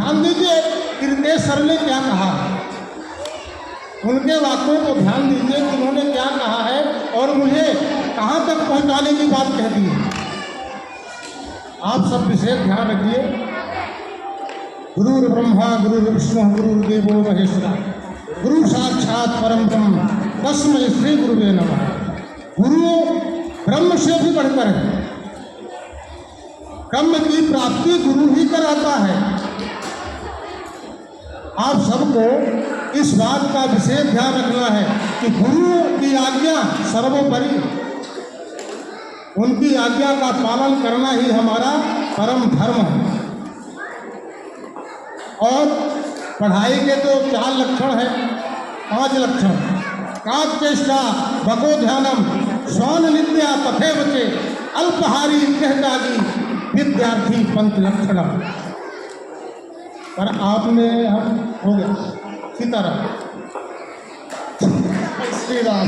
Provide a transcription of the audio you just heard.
ध्यान दीजिए कि रितेश सर ने क्या कहा, उनके वाक्यों को ध्यान दीजिए कि उन्होंने क्या कहा है और मुझे कहाँ तक पहुँचाने की बात कह दी है। आप सब विशेष ध्यान रखिए। गुरुर् ब्रह्मा गुरुर् विष्णु गुरुर्देवो महेश्वरा गुरु साक्षात परम ब्रह्म तस्मै श्री गुरुवे नमः। गुरु ब्रह्म से भी बढ़कर है। ब्रह्म की प्राप्ति गुरु ही कराता है। आप सबको इस बात का विशेष ध्यान रखना है कि गुरु की आज्ञा सर्वोपरि, उनकी आज्ञा का पालन करना ही हमारा परम धर्म है। और पढ़ाई के तो 4 लक्षण है, 5 लक्षण। काचेष्टा भगो ध्यानम स्वान नित्या तथैव चे अल्पहारी कहतागी विद्यार्थी पंथ लक्षणम। पर आपने हम हो गया सीताराम श्री राम।